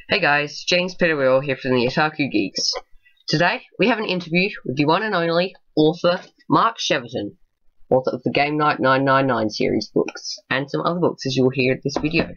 Hey guys, jamespwl here from the Otaku Geeks. Today, we have an interview with the one and only author, Mark Cheverton, author of the Gameknight999 series books, and some other books as you'll hear in this video.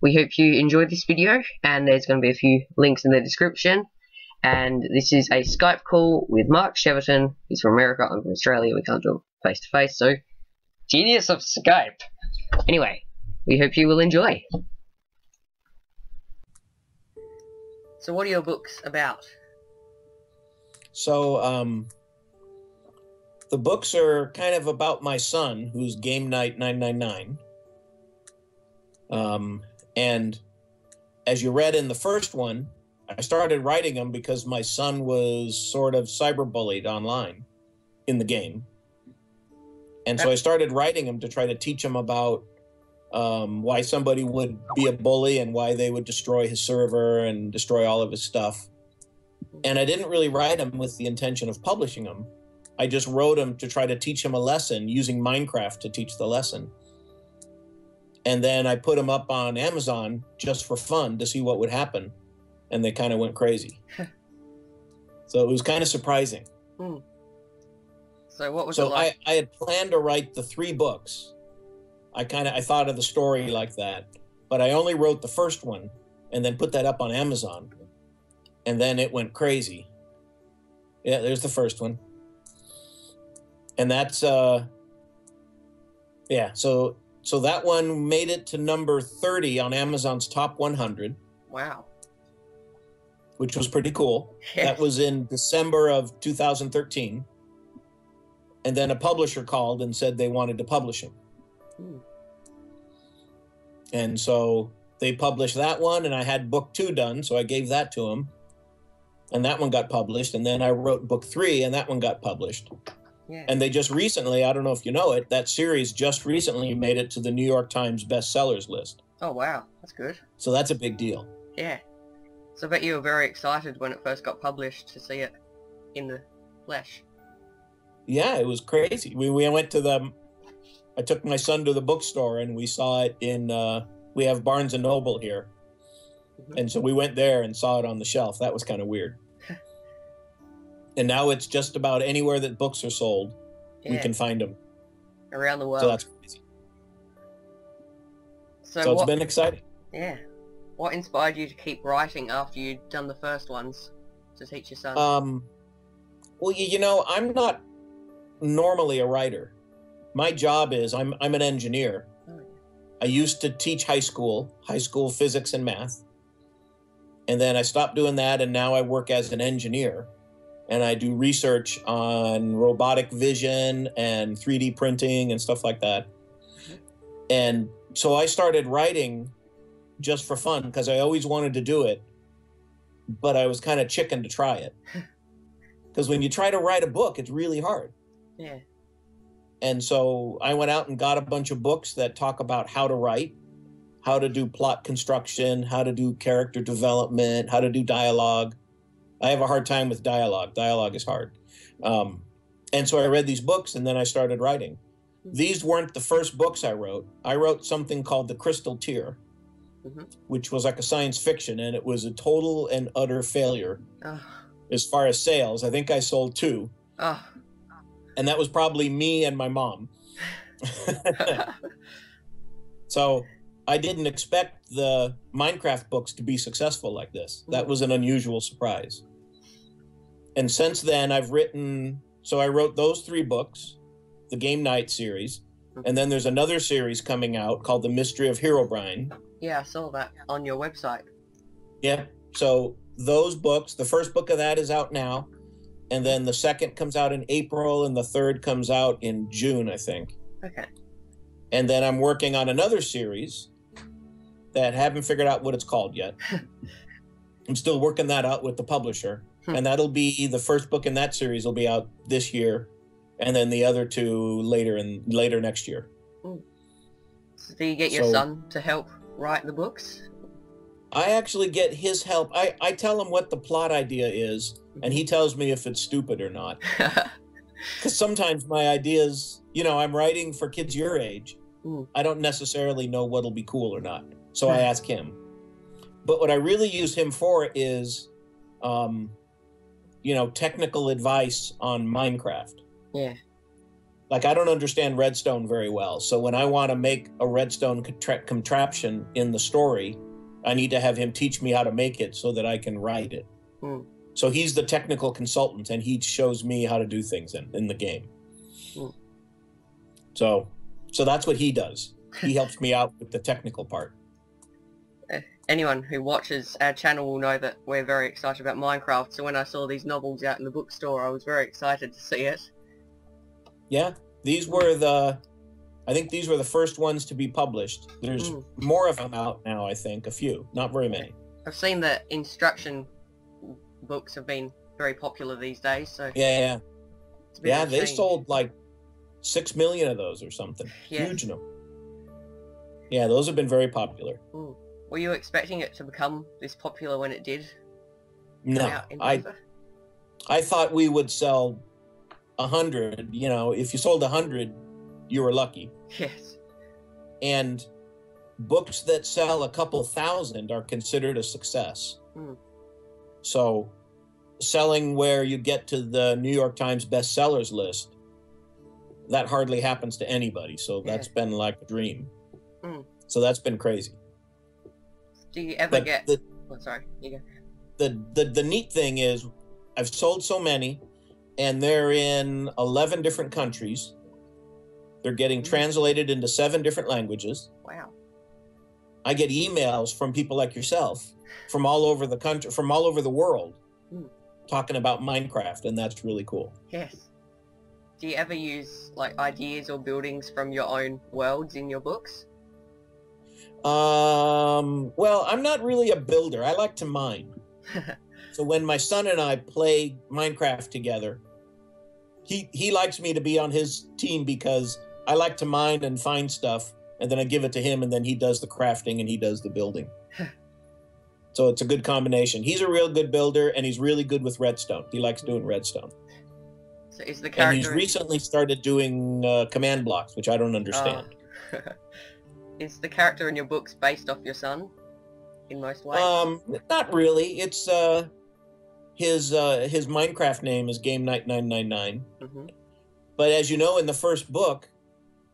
We hope you enjoyed this video, and there's going to be a few links in the description. And this is a Skype call with Mark Cheverton. He's from America, I'm from Australia, we can't do it face to face, so genius of Skype. Anyway, we hope you will enjoy. So what are your books about? So, the books are kind of about my son, who's Gameknight999. And as you read in the first one, I started writing them because my son was sort of cyberbullied online in the game. And so I started writing them to try to teach him about why somebody would be a bully and why they would destroy his server and destroy all of his stuff. And I didn't really write them with the intention of publishing them. I just wrote them to try to teach him a lesson, using Minecraft to teach the lesson. And then I put them up on Amazon just for fun to see what would happen. And they kind of went crazy. So it was kind of surprising. So what was it like? I had planned to write the 3 books. I thought of the story like that, but I only wrote the first one and then put that up on Amazon, and then it went crazy. Yeah, there's the first one. And that's, yeah, so that one made it to number 30 on Amazon's top 100. Wow. Which was pretty cool. Yes. That was in December of 2013. And then a publisher called and said they wanted to publish him. And so they published that one, and I had book 2 done, so I gave that to him. And that one got published, and then I wrote book 3, and that one got published. Yeah. And they just recently, I don't know if you know it, that series just recently made it to the New York Times bestsellers list. Oh wow, that's good. So that's a big deal. Yeah. So I bet you were very excited when it first got published to see it in the flesh. Yeah, it was crazy. We went to I took my son to the bookstore, and we saw it in, we have Barnes & Noble here. And so we went there and saw it on the shelf. That was kind of weird. And now it's just about anywhere that books are sold, we can find them. Around the world. So that's crazy. So it's been exciting. Yeah. What inspired you to keep writing after you'd done the first ones to teach your son? Well, you know, I'm not normally a writer. My job is, I'm an engineer. I used to teach high school physics and math. And then I stopped doing that, and now I work as an engineer. And I do research on robotic vision and 3D printing and stuff like that. And so I started writing just for fun, because I always wanted to do it, but I was kind of chicken to try it. Because when you try to write a book, it's really hard. Yeah. And so I went out and got a bunch of books that talk about how to write, how to do plot construction, how to do character development, how to do dialogue. I have a hard time with dialogue. Dialogue is hard. And so I read these books, and then I started writing. These weren't the first books I wrote. I wrote something called The Crystal Tear, which was like a science fiction, and it was a total and utter failure as far as sales. I think I sold 2. And that was probably me and my mom. So I didn't expect the Minecraft books to be successful like this. That was an unusual surprise. And since then, I've written, so I wrote those 3 books, the Game Night series, and then there's another series coming out called The Mystery of Herobrine. Yeah, I saw that on your website. Yeah, so those books, the first book of that is out now, and then the second comes out in April, and the third comes out in June, I think. Okay. And then I'm working on another series that I haven't figured out what it's called yet. I'm still working that out with the publisher. And that'll be, the first book in that series will be out this year, and then the other 2 later next year. So do you get your son to help write the books? I actually get his help. I tell him what the plot idea is, and he tells me if it's stupid or not. Because sometimes my ideas, you know, I'm writing for kids your age. I don't necessarily know what'll be cool or not. So I ask him. But what I really use him for is, technical advice on Minecraft. Yeah. Like, I don't understand redstone very well. So when I want to make a redstone contraption in the story, I need to have him teach me how to make it so that I can write it. Mm. So he's the technical consultant, and he shows me how to do things in the game. Mm. So that's what he does. He helps me out with the technical part. Anyone who watches our channel will know that we're very excited about Minecraft, so when I saw these novels out in the bookstore, I was very excited to see it. Yeah, I think these were the first ones to be published. There's more of them out now, I think, a few, not very many. I've seen that instruction books have been very popular these days, so... Yeah. It's a bit of a They change. sold like 6 million of those or something. Yes. Huge number. Yeah, those have been very popular. Mm. Were you expecting it to become this popular when it did come No, out in paper? I thought we would sell 100. If you sold 100, you were lucky. Yes. And books that sell a couple thousand are considered a success. Mm. So selling where you get to the New York Times bestsellers list, that hardly happens to anybody. So that's been like a dream. Mm. So that's been crazy. Do you ever get... sorry, you go. The neat thing is I've sold so many, and they're in 11 different countries. They're getting translated into 7 different languages. Wow. I get emails from people like yourself from all over the country, from all over the world, talking about Minecraft, and that's really cool. Yes. Do you ever use like ideas or buildings from your own worlds in your books? Well, I'm not really a builder. I like to mine. So when my son and I play Minecraft together, he likes me to be on his team because I like to mine and find stuff, and then I give it to him, and then he does the crafting and he does the building. So it's a good combination. He's a real good builder, and he's really good with redstone. He likes doing redstone. So is the character... And he's recently started doing command blocks, which I don't understand. Is the character in your books based off your son in most ways? Not really. It's his Minecraft name is Gameknight999. But as you know, in the first book,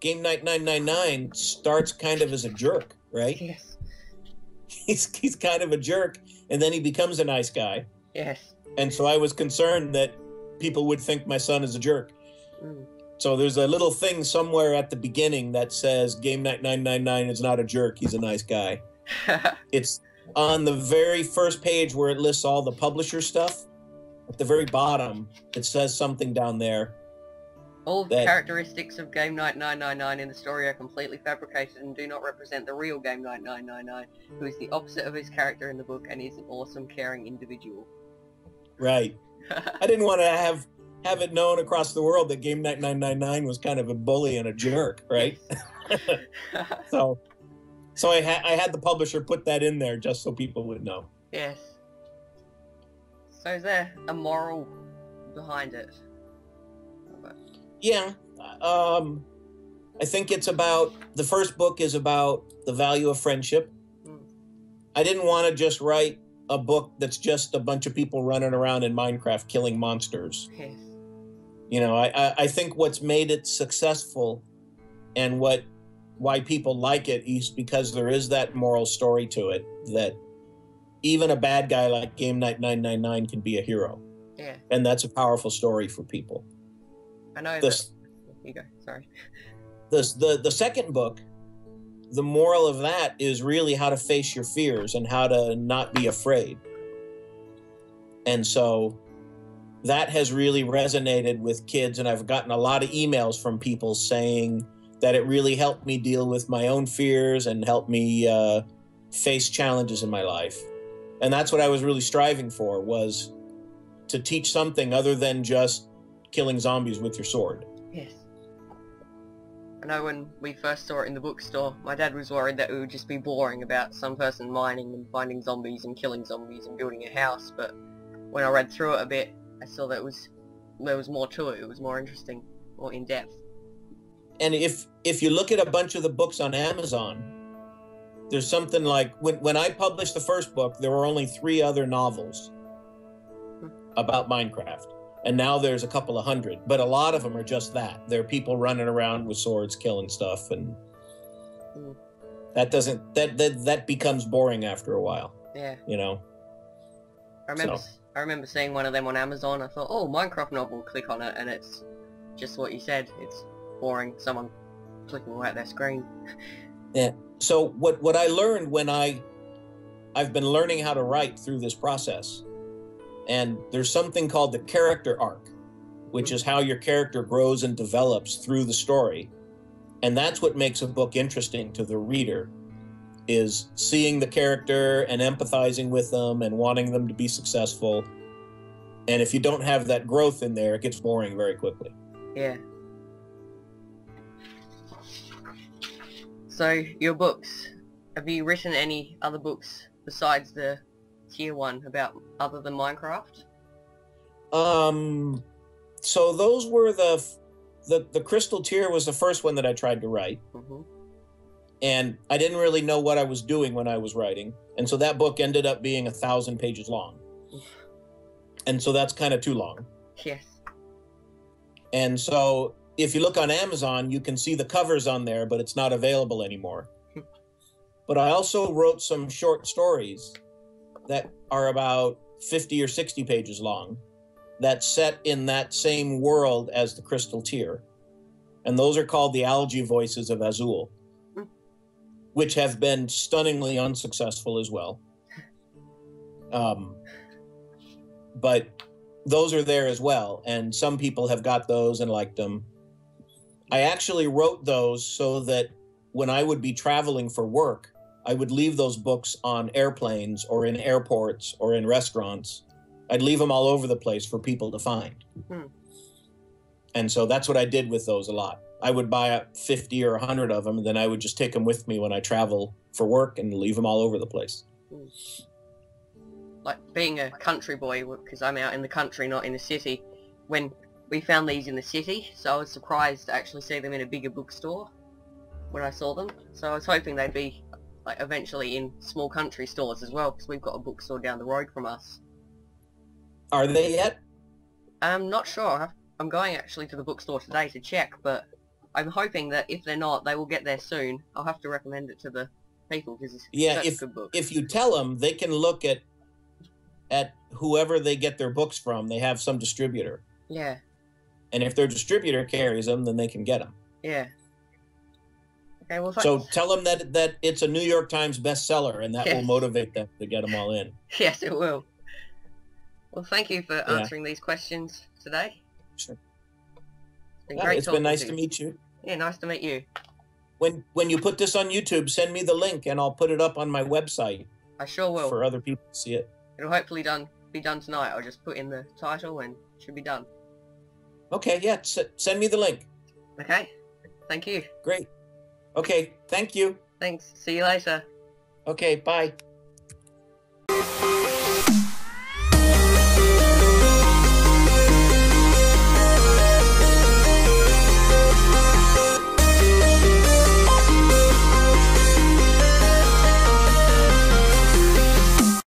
Gameknight999 starts kind of as a jerk, right? Yes. He's kind of a jerk, and then he becomes a nice guy. Yes. And so I was concerned that people would think my son is a jerk. So there's a little thing somewhere at the beginning that says Gameknight999 is not a jerk, he's a nice guy. It's on the very first page where it lists all the publisher stuff. At the very bottom, it says something down there. All the characteristics of Gameknight999 in the story are completely fabricated and do not represent the real Gameknight999, who is the opposite of his character in the book and is an awesome, caring individual. Right. I didn't want to have it known across the world that Gameknight999 was kind of a bully and a jerk, right? So I had the publisher put that in there just so people would know. Yes. So is there a moral behind it? Yeah. I think it's about, the first book is about the value of friendship. I didn't want to just write a book that's just a bunch of people running around in Minecraft killing monsters. Yes. I think what's made it successful and why people like it is because there is that moral story to it, that even a bad guy like Gameknight999 can be a hero. Yeah. And that's a powerful story for people. I know that... You go, sorry. The second book, the moral of that is really how to face your fears and how to not be afraid. And so that has really resonated with kids, and I've gotten a lot of emails from people saying that it really helped me deal with my own fears and helped me face challenges in my life. And that's what I was really striving for, was to teach something other than just killing zombies with your sword. Yes. I know when we first saw it in the bookstore, my dad was worried that it would just be boring about some person mining and finding zombies and killing zombies and building a house, but when I read through it a bit, I saw that there was more to it. It was more interesting, more in-depth. And if you look at a bunch of the books on Amazon, there's something like when I published the first book, there were only 3 other novels about Minecraft, and now there's a couple of hundred. But a lot of them are just that. They're people running around with swords, killing stuff, and that becomes boring after a while. Yeah. You know. I remember seeing one of them on Amazon. I thought, oh, Minecraft novel. Click on it, and it's just what you said. It's boring. Someone clicking away at their screen. Yeah. So what I learned when I've been learning how to write through this process, and there's something called the character arc, which is how your character grows and develops through the story. And that's what makes a book interesting to the reader, is seeing the character and empathizing with them and wanting them to be successful. And if you don't have that growth in there, it gets boring very quickly. Yeah. So, your books. Have you written any other books besides the tier 1 about other than Minecraft? So those were the Crystal Tier was the first one that I tried to write. And I didn't really know what I was doing when I was writing. And so that book ended up being 1,000 pages long. And so that's kind of too long. Yes. And so if you look on Amazon, you can see the covers on there, but it's not available anymore. But I also wrote some short stories that are about 50 or 60 pages long, that's set in that same world as the Crystal Tier. And those are called the Algae Voices of Azul, which have been stunningly unsuccessful as well. But those are there as well, and some people have got those and liked them. I actually wrote those so that when I would be traveling for work, I would leave those books on airplanes or in airports or in restaurants. I'd leave them all over the place for people to find. And so that's what I did with those a lot. I would buy up 50 or 100 of them, and then I would just take them with me when I travel for work and leave them all over the place. Like being a country boy, because I'm out in the country, not in the city, when we found these in the city, so I was surprised to actually see them in a bigger bookstore when I saw them. So I was hoping they'd be like eventually in small country stores as well, because we've got a bookstore down the road from us. Are they yet? I'm not sure. I'm going actually to the bookstore today to check, but I'm hoping that if they're not, they will get there soon. I'll have to recommend it to the people, because it's such a good book. If you tell them, they can look at whoever they get their books from. They have some distributor. Yeah. And if their distributor carries them, then they can get them. Yeah. Okay, well, so tell them that it's a New York Times bestseller, and that will motivate them to get them all in. Yes, it will. Well, thank you for answering these questions today. Sure. It's been great. It's been nice to meet you. Yeah, nice to meet you. When you put this on YouTube, send me the link, and I'll put it up on my website. I sure will. For other people to see it. It'll hopefully be done tonight. I'll just put in the title and it should be done. Okay, yeah, send me the link. Okay, thank you. Great. Okay, thank you. Thanks. See you later. Okay, bye.